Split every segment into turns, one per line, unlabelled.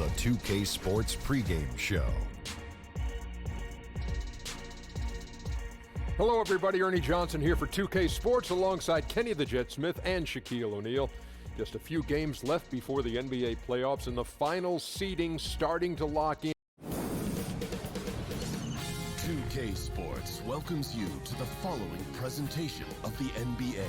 the 2K Sports pregame show.
Hello, everybody. Ernie Johnson here for 2K Sports alongside Kenny the Jet Smith and Shaquille O'Neal. Just a few games left before the NBA playoffs and the final seeding starting to lock in.
2K Sports welcomes you to the following presentation of the NBA.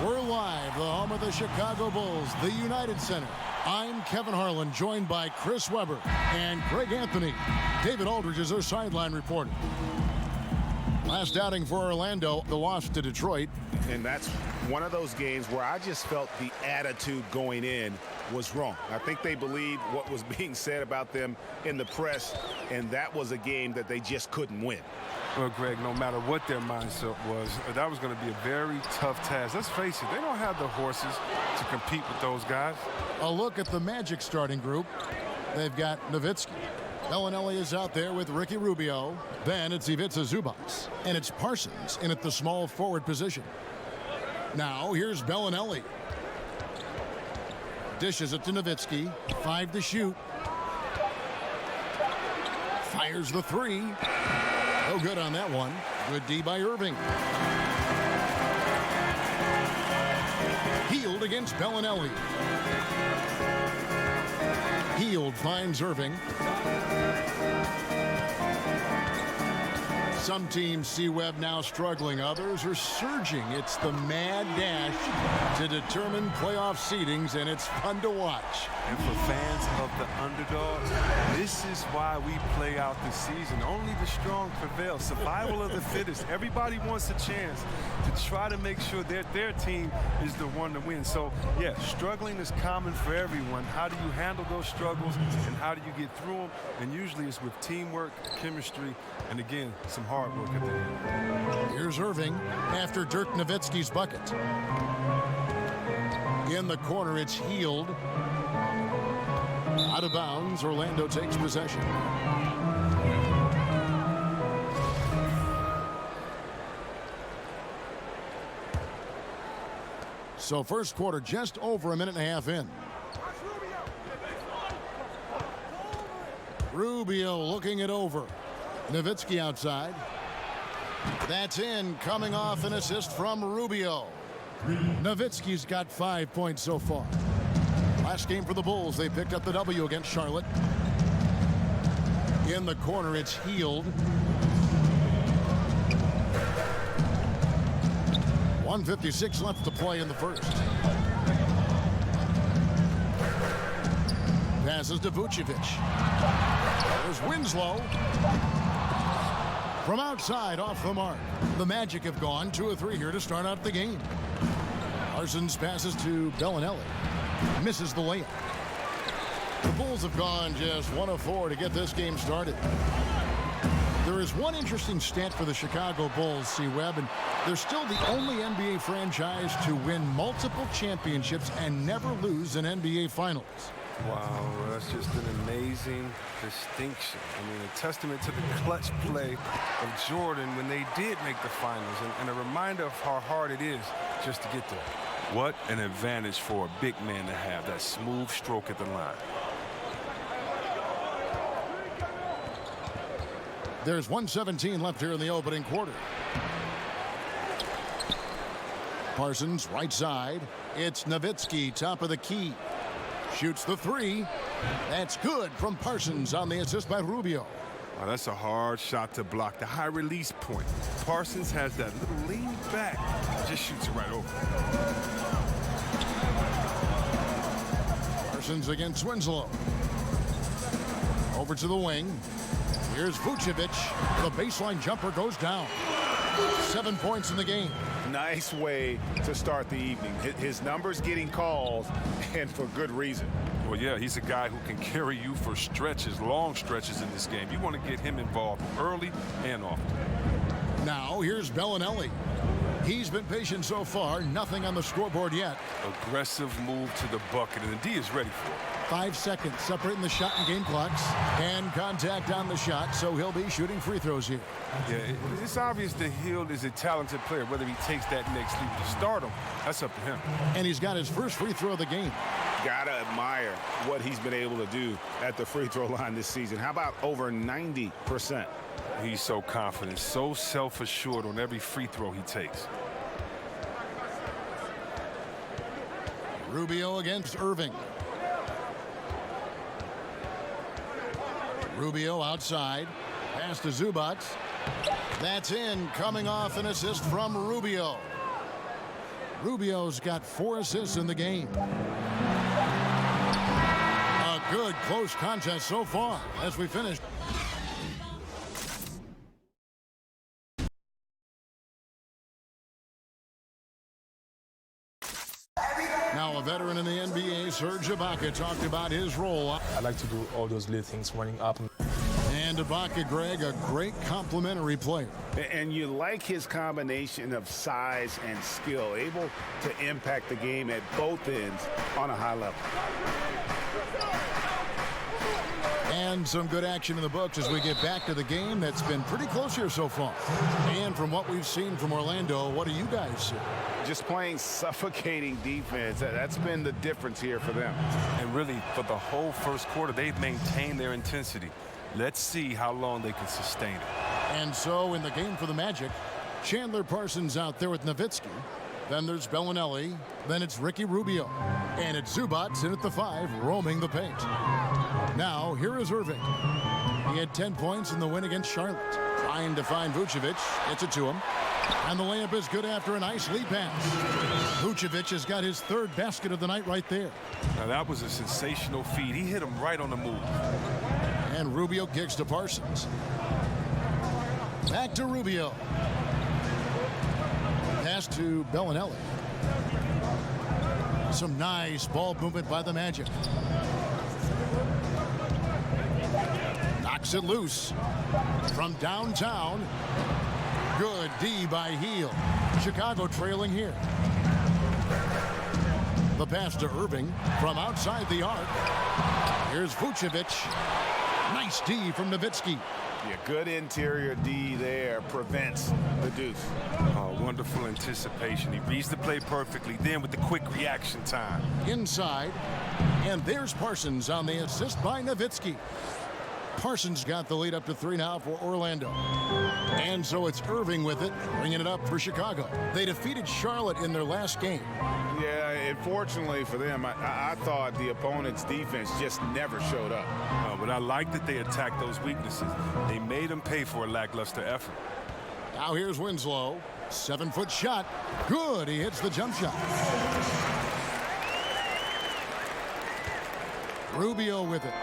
We're live, the home of the Chicago Bulls, the United Center. I'm Kevin Harlan, joined by Chris Webber and Greg Anthony. David Aldridge is our sideline reporter. Last outing for Orlando, the loss to Detroit.
And that's one of those games where I just felt the attitude going in was wrong. I think they believed what was being said about them in the press, and that was a game that they just couldn't win.
Well, Greg, no matter what their mindset was, that was going to be a very tough task. Let's face it, they don't have the horses to compete with those guys.
A look at the Magic starting group. They've got Nowitzki. Bellinelli is out there with Ricky Rubio. Then it's Ivica Zubac. And it's Parsons in at the small forward position. Now here's Bellinelli. Dishes it to Nowitzki. 5 to shoot. Fires the 3. No good on that one. Good D by Irving. Healed against Bellinelli. Healed finds Irving. Some teams see Webb now struggling. Others are surging. It's the mad dash to determine playoff seedings, and it's fun to watch.
And for fans of the underdogs, this is why we play out the season. Only the strong prevail. Survival of the fittest. Everybody wants a chance to try to make sure that their team is the one to win. So, yeah, struggling is common for everyone. How do you handle those struggles, and how do you get through them? And usually it's with teamwork, chemistry, and, again, some hard work at the end.
Here's Irving after Dirk Nowitzki's bucket. In the corner, it's Healed. Out of bounds, Orlando takes possession. So first quarter just over a minute and a half in. Rubio looking it over. Nowitzki outside. That's in, coming off an assist from Rubio. Nowitzki's got 5 points so far. Last game for the Bulls, they picked up the W against Charlotte. In the corner, it's Healed. 1:56 left to play in the first. Passes to Vucevic. There's Winslow. From outside, off the mark. The Magic have gone 2 of 3 here to start out the game. Parsons passes to Bellinelli. Misses the layup. The Bulls have gone just 1 of 4 to get this game started. There is one interesting stat for the Chicago Bulls, C. Webb, and they're still the only NBA franchise to win multiple championships and never lose an NBA Finals.
Wow, that's just an amazing distinction. I mean, a testament to the clutch play of Jordan when they did make the finals, and a reminder of how hard it is just to get there. What an advantage for a big man to have, that smooth stroke at the line.
There's 1:17 left here in the opening quarter. Parsons, right side. It's Nowitzki, top of the key. Shoots the 3. That's good from Parsons on the assist by Rubio.
Oh, that's a hard shot to block. The high release point. Parsons has that little lean back. Just shoots it right over.
Parsons against Winslow. Over to the wing. Here's Vucevic. The baseline jumper goes down. 7 points in the game.
Nice way to start the evening. His numbers getting called, and for good reason.
Well, yeah, he's a guy who can carry you for stretches, long stretches in this game. You want to get him involved early and often.
Now here's Bellinelli. He's been patient so far. Nothing on the scoreboard yet.
Aggressive move to the bucket, and the D is ready for it.
5 seconds separating the shot and game clocks. And contact on the shot, so he'll be shooting free throws here.
Yeah, it's obvious that Hield is a talented player. Whether he takes that next leap to start him, that's up to him.
And he's got his first free throw of the game.
Gotta admire what he's been able to do at the free throw line this season. How about over 90%?
He's so confident, so self-assured on every free throw he takes.
Rubio against Irving. Rubio outside. Pass to Zubac. That's in, coming off an assist from Rubio. Rubio's got 4 assists in the game. A good close contest so far as we finish. Now a veteran in the NBA, Serge Ibaka, talked about his role.
I like to do all those little things, running up.
And Ibaka, Greg, a great complimentary player.
And you like his combination of size and skill, able to impact the game at both ends on a high level.
And some good action in the books as we get back to the game that's been pretty close here so far. And from what we've seen from Orlando, what do you guys see?
Just playing suffocating defense. That's been the difference here for them.
And really, for the whole first quarter, they've maintained their intensity. Let's see how long they can sustain it.
And so in the game for the Magic, Chandler Parsons out there with Nowitzki. Then there's Bellinelli. Then it's Ricky Rubio. And it's Zubac in at the 5, roaming the paint. Now, here is Irving. He had 10 points in the win against Charlotte. Trying to find Vucevic. Gets it to him. And the layup is good after a nice lead pass. Vucevic has got his 3rd basket of the night right there.
Now, that was a sensational feed. He hit him right on the move.
And Rubio kicks to Parsons. Back to Rubio. Pass to Bellinelli. Some nice ball movement by the Magic. Knocks it loose from downtown. Good D by Hield. Chicago trailing here. The pass to Irving from outside the arc. Here's Vucevic. Nice D from Nowitzki.
Yeah, good interior D there prevents the deuce.
Oh, wonderful anticipation. He reads the play perfectly, then with the quick reaction time.
Inside, and there's Parsons on the assist by Nowitzki. Parsons got the lead up to 3 now for Orlando. And so it's Irving with it, bringing it up for Chicago. They defeated Charlotte in their last game.
Yeah, unfortunately for them, I thought the opponent's defense just never showed up.
But I like that they attacked those weaknesses. They made them pay for a lackluster effort.
Now here's Winslow. 7-foot shot. Good. He hits the jump shot. Rubio with it.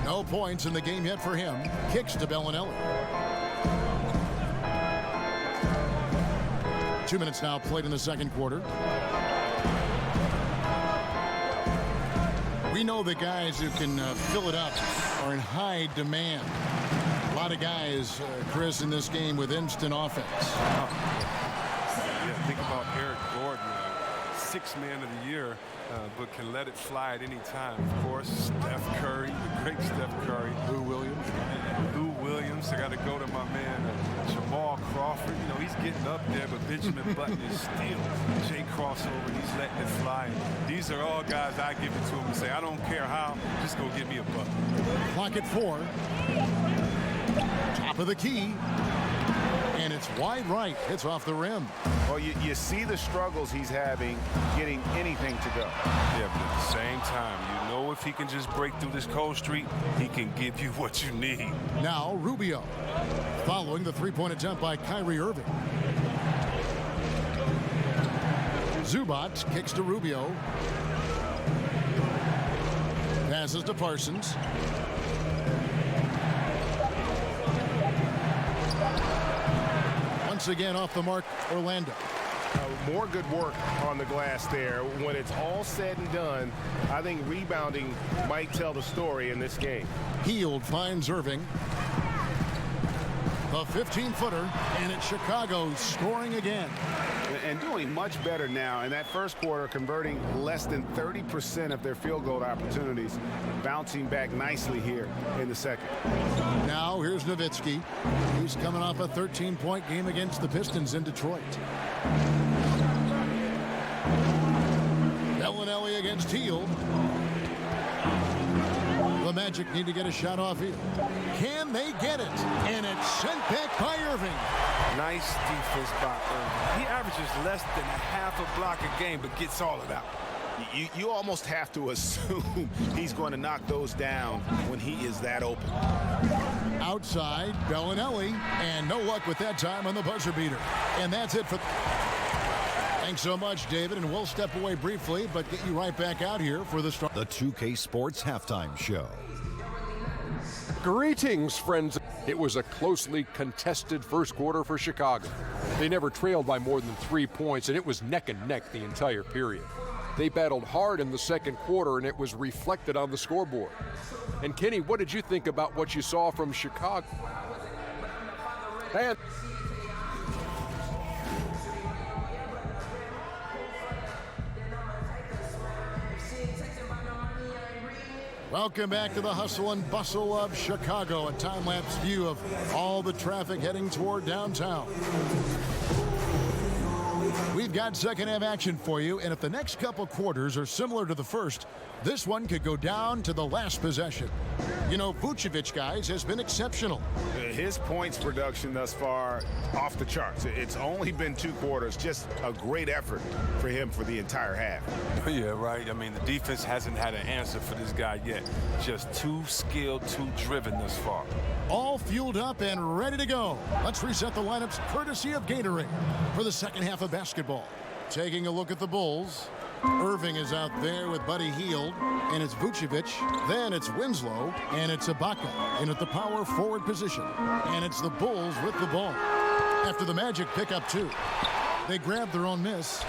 No points in the game yet for him. Kicks to Bellinelli. 2 minutes now played in the second quarter. We know the guys who can fill it up are in high demand. A lot of guys, Chris, in this game with instant offense.
Yeah, think about Eric Gordon, 6th man of the year, but can let it fly at any time. Of course, Steph Curry, the great Steph Curry.
Lou Williams.
I got to go to my man, Jamal Crawford. You know, he's getting up there, but Benjamin Button is still. Jay crossover, he's letting it fly. These are all guys I give it to him and say, I don't care how, just go get me a bucket.
Clock at 4. Top of the key. And it's wide right. Hits off the rim.
Well, you see the struggles he's having getting anything to go.
Yeah, but at the same time, you know if he can just break through this cold streak, he can give you what you need.
Now Rubio, following the 3-point attempt by Kyrie Irving. Zubac kicks to Rubio. Passes to Parsons. Once again off the mark, Orlando.
More good work on the glass there. When it's all said and done, I think rebounding might tell the story in this game.
Hield finds Irving. The 15-footer, and it's Chicago scoring again.
And doing much better now. In that first quarter, converting less than 30% of their field goal opportunities, bouncing back nicely here in the second.
Now here's Nowitzki. He's coming off a 13-point game against the Pistons in Detroit. Bellinelli against Hield. The Magic need to get a shot off here. Can they get it? And it's sent back by Irving.
Nice defense by Irving. He averages less than a half a block a game, but gets all of it out.
You almost have to assume he's going to knock those down when he is that open.
Outside, Bellinelli, and no luck with that time on the buzzer beater. And that's it for... Thanks so much, David, and we'll step away briefly, but get you right back out here for the start.
The 2K Sports Halftime Show.
Greetings, friends. It was a closely contested first quarter for Chicago. They never trailed by more than 3 points, and it was neck and neck the entire period. They battled hard in the second quarter, and it was reflected on the scoreboard. And Kenny, what did you think about what you saw from Chicago? And
welcome back to the hustle and bustle of Chicago, a time-lapse view of all the traffic heading toward downtown. We've got second-half action for you, and if the next couple quarters are similar to the first, this one could go down to the last possession. You know, Vucevic, guys, has been exceptional.
His points production thus far off the charts. It's only been 2 quarters. Just a great effort for him for the entire half.
Yeah, right. I mean, the defense hasn't had an answer for this guy yet. Just too skilled, too driven thus far.
All fueled up and ready to go. Let's reset the lineups courtesy of Gatorade for the second half of basketball. Taking a look at the Bulls. Irving is out there with Buddy Hield, and it's Vucevic, then it's Winslow, and it's Ibaka in at the power forward position. And it's the Bulls with the ball. After the Magic pick up 2. They grab their own miss.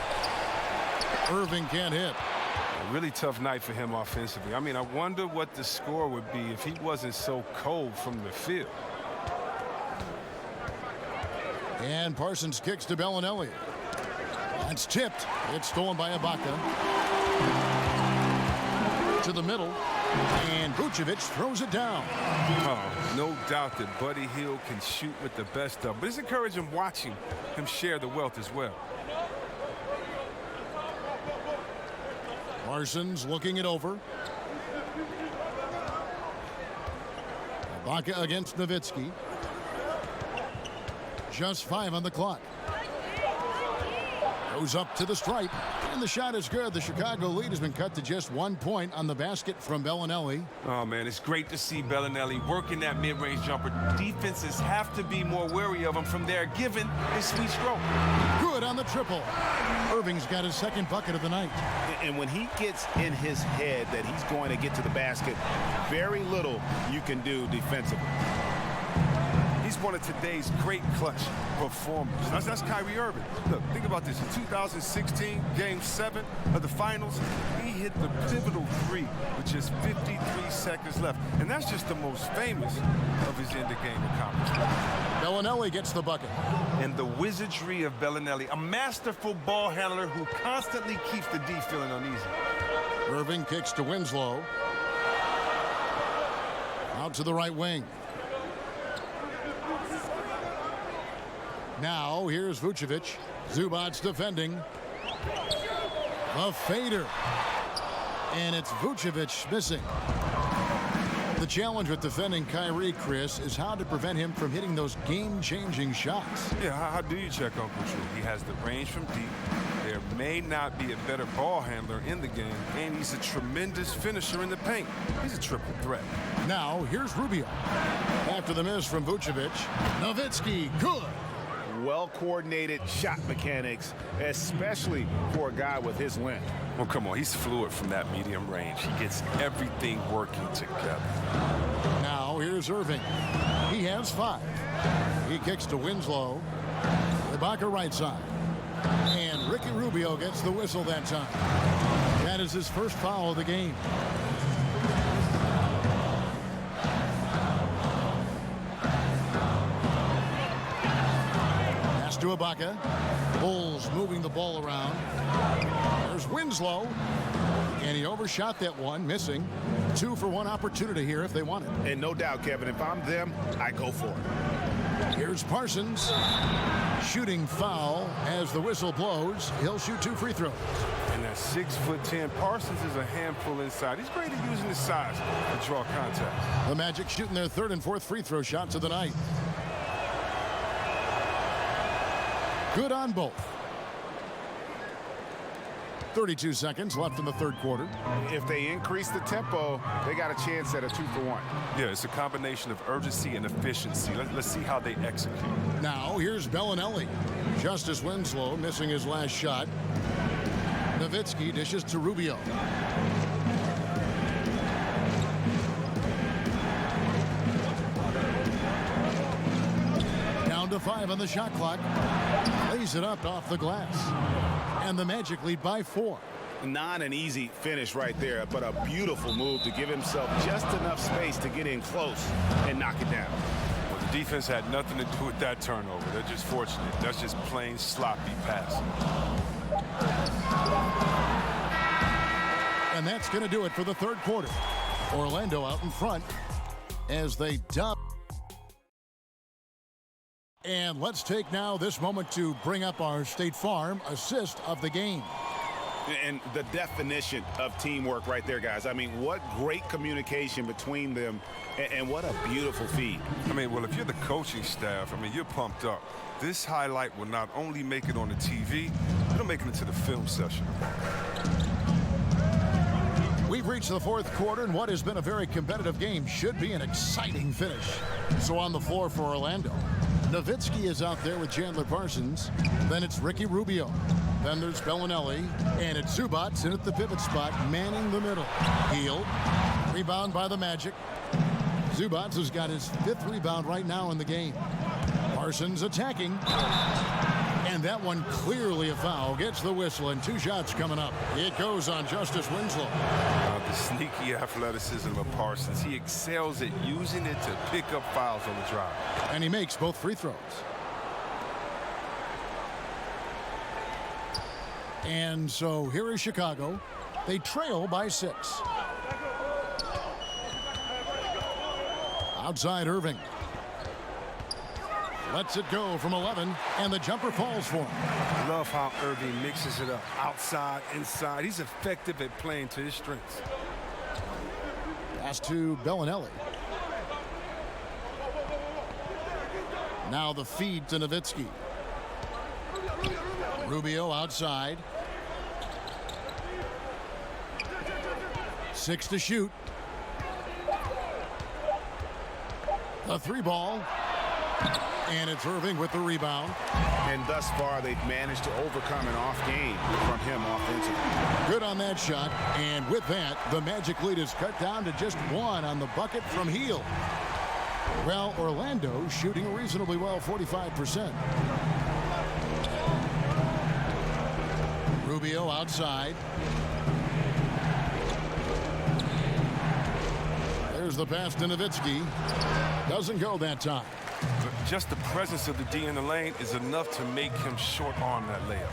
Irving can't hit.
A really tough night for him offensively. I mean, I wonder what the score would be if he wasn't so cold from the field.
And Parsons kicks to Bellinelli. It's tipped. It's stolen by Ibaka. To the middle. And Vucevic throws it down.
Oh, no doubt that Buddy Hield can shoot with the best of. But it's encouraging watching him share the wealth as well.
Parsons looking it over. Ibaka against Nowitzki. Just 5 on the clock. Goes up to the stripe, and the shot is good. The Chicago lead has been cut to just 1 point on the basket from Bellinelli.
Oh, man, it's great to see Bellinelli working that mid-range jumper. Defenses have to be more wary of him from there, given his sweet stroke.
Good on the triple. Irving's got his second bucket of the night.
And when he gets in his head that he's going to get to the basket, very little you can do defensively.
He's one of today's great clutch performers. That's Kyrie Irving. Look, think about this. In 2016, Game 7 of the Finals, he hit the pivotal 3 with just 53 seconds left. And that's just the most famous of his end-of-game accomplishments.
Bellinelli gets the bucket.
And the wizardry of Bellinelli, a masterful ball handler who constantly keeps the D feeling uneasy.
Irving kicks to Winslow. Out to the right wing. Now, here's Vucevic. Zubac's defending. The fader. And it's Vucevic missing. The challenge with defending Kyrie, Chris, is how to prevent him from hitting those game-changing shots.
Yeah, how do you check Uncle Drew? He has the range from deep. There may not be a better ball handler in the game, and he's a tremendous finisher in the paint. He's a triple threat.
Now, here's Rubio. After the miss from Vucevic, Nowitzki, good.
Well-coordinated shot mechanics, especially for a guy with his length.
Well, come on, he's fluid from that medium range. He gets everything working together.
Now, here's Irving. He has 5. He kicks to Winslow. Ibaka right side. And Ricky Rubio gets the whistle that time. That is his first foul of the game. Ibaka. Bulls moving the ball around. There's Winslow. And he overshot that one, missing. 2 for 1 opportunity here if they want it.
And no doubt, Kevin, if I'm them, I go for it.
Here's Parsons. Shooting foul as the whistle blows. He'll shoot 2 free throws.
And at 6'10", Parsons is a handful inside. He's great at using his size to draw contact.
The Magic shooting their 3rd and 4th free throw shots of the night. Good on both. 32 seconds left in the 3rd quarter.
If they increase the tempo, they got a chance at a 2 for 1.
Yeah, it's a combination of urgency and efficiency. Let's see how they execute.
Now, here's Bellinelli. Justice Winslow missing his last shot. Nowitzki dishes to Rubio. Down to 5 on the shot clock. Lays it up off the glass. And the Magic lead by 4.
Not an easy finish right there, but a beautiful move to give himself just enough space to get in close and knock it down.
Well, the defense had nothing to do with that turnover. They're just fortunate. That's just plain sloppy passing.
And that's going to do it for the 3rd quarter. Orlando out in front as they dump. And let's take now this moment to bring up our State Farm assist of the game.
And the definition of teamwork right there, guys. I mean, what great communication between them, and what a beautiful feed.
I mean, well, if you're the coaching staff, I mean, you're pumped up. This highlight will not only make it on the TV, it'll make it into the film session.
We've reached the 4th quarter, and what has been a very competitive game should be an exciting finish. So on the floor for Orlando, Nowitzki is out there with Chandler Parsons. Then it's Ricky Rubio. Then there's Bellinelli. And it's Zubac in at the pivot spot, manning the middle. Hield. Rebound by the Magic. Zubac has got his 5th rebound right now in the game. Parsons attacking. And that one clearly a foul. Gets the whistle, and 2 shots coming up. It goes on Justice Winslow.
The sneaky athleticism of Parsons. He excels at using it to pick up fouls on the drive.
And he makes both free throws. And so here is Chicago. They trail by 6. Outside Irving. Lets it go from 11, and the jumper falls for him.
I love how Irving mixes it up. Outside, inside. He's effective at playing to his strengths.
Pass to Bellinelli. Now the feed to Nowitzki. Rubio outside. 6 to shoot. The 3 ball. And it's Irving with the rebound.
And thus far, they've managed to overcome an off game from him offensively.
Good on that shot. And with that, the Magic lead is cut down to just 1 on the bucket from Hield. Well, Orlando shooting reasonably well, 45%. Rubio outside. There's the pass to Nowitzki. Doesn't go that time.
Just the presence of the D in the lane is enough to make him short arm that layup.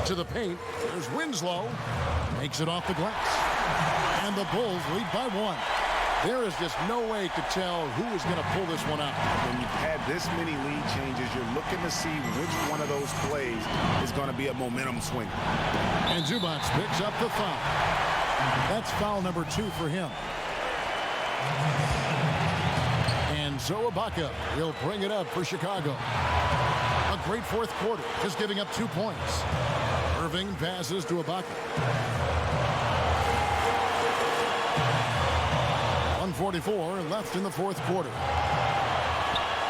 To the paint, there's Winslow. Makes it off the glass. And the Bulls lead by 1. There is just no way to tell who is going to pull this one out.
When you've had this many lead changes, you're looking to see which one of those plays is going to be a momentum swing.
And Zubac picks up the foul. That's foul number 2 for him. And so Ibaka will bring it up for Chicago. A great 4th quarter, just giving up 2 points. Irving passes to Ibaka. 1:44 left in the 4th quarter.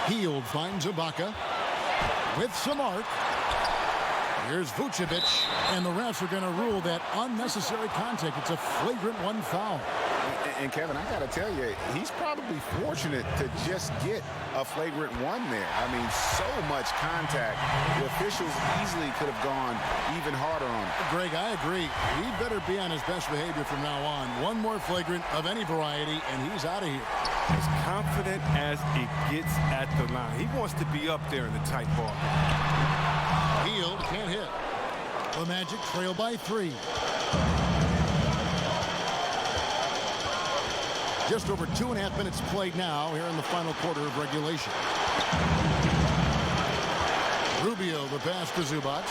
Hield finds Ibaka with some arc. Here's Vucevic, and the refs are going to rule that unnecessary contact. It's a flagrant 1 foul.
And Kevin, I got to tell you, he's probably fortunate to just get a flagrant 1 there. I mean, so much contact. The officials easily could have gone even harder on him.
Greg, I agree. He better be on his best behavior from now on. 1 more flagrant of any variety, and he's out of here.
as confident as it gets at the line. He wants to be up there in the tight ball.
Hield can't hit. The Magic trail by 3. Just over 2.5 minutes played now here in the final quarter of regulation. Rubio, the pass to Zubac.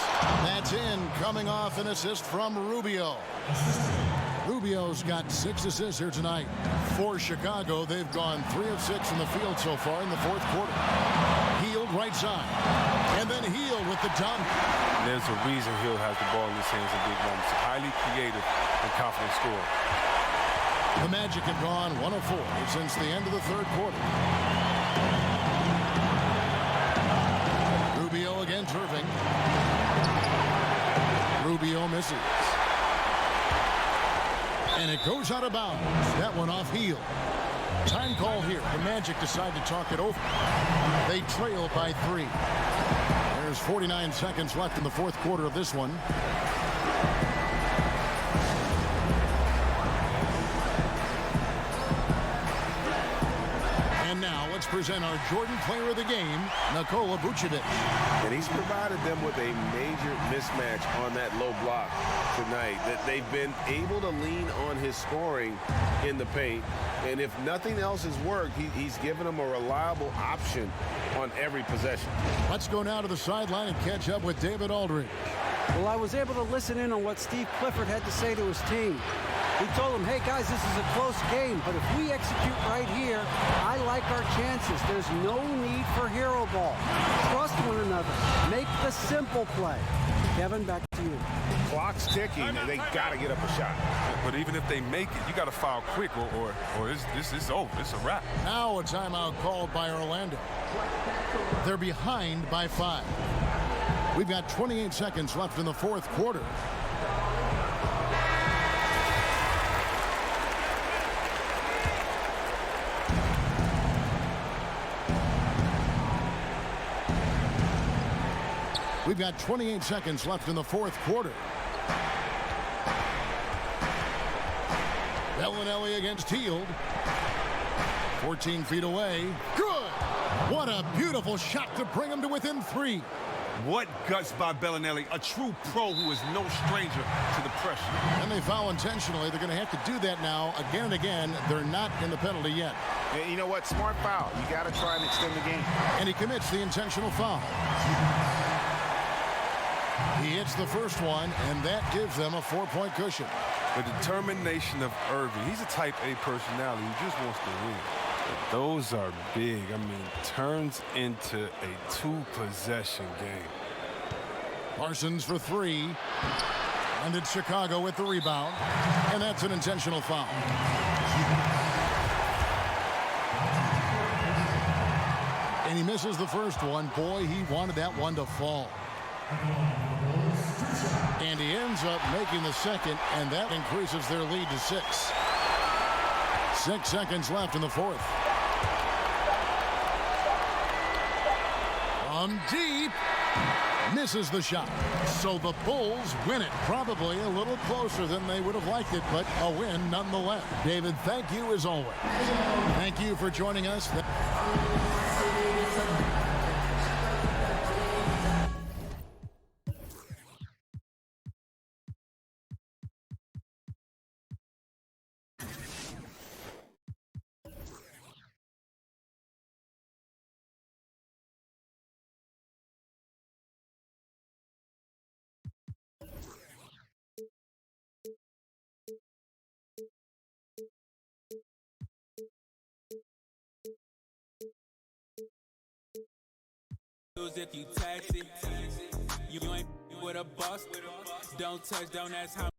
That's in, coming off an assist from Rubio. Rubio's got 6 assists here tonight. For Chicago, they've gone 3 of 6 from the field so far in the fourth quarter. Hield right side. And then Hield with the dunk.
There's a reason Hield has the ball in his hands in big moments. Highly creative and confident scorer.
The Magic have gone 1 of 4 since the end of the third quarter. Rubio against Irving. Rubio misses. And it goes out of bounds. That one off Hield. Time call here. The Magic decide to talk it over. They trail by 3. There's 49 seconds left in the fourth quarter of this one. And now let's present our Jordan Player of the Game, Nikola Vucevic.
And he's provided them with a major mismatch on that low block tonight. That they've been able to lean on his scoring in the paint. And if nothing else has worked, he's given them a reliable option on every possession.
Let's go now to the sideline and catch up with David Aldridge.
Well, I was able to listen in on what Steve Clifford had to say to his team. He told them, hey, guys, this is a close game, but if we execute right here, I like our chances. There's no need for hero ball. Trust one another. Make the simple play. Kevin, back to you.
Clock's ticking, and they got to get up a shot.
But even if they make it, you got to foul quick, or this is over. It's a wrap.
Now a timeout called by Orlando. They're behind by 5. We've got 28 seconds left in the fourth quarter. We've got 28 seconds left in the fourth quarter. Bellinelli against Hield. 14 feet away. Good! What a beautiful shot to bring him to within 3.
What guts by Bellinelli, a true pro who is no stranger to the pressure.
And they foul intentionally. They're going to have to do that now again and again. They're not in the penalty yet.
And you know what? Smart foul. You got to try and extend the game.
And he commits the intentional foul. He hits the first one, and that gives them a 4-point cushion.
The determination of Irving. He's a type A personality who just wants to win. But those are big. I mean, turns into a 2-possession game.
Parsons for 3. And it's Chicago with the rebound. And that's an intentional foul. And he misses the first one. Boy, he wanted that one to fall. And he ends up making the second, and that increases their lead to 6. 6 seconds left in the fourth. From deep, misses the shot. So the Bulls win it. Probably a little closer than they would have liked it, but a win nonetheless. David, thank you as always. Thank you for joining us.
If you tax it, you ain't with a boss. Don't touch, don't ask how.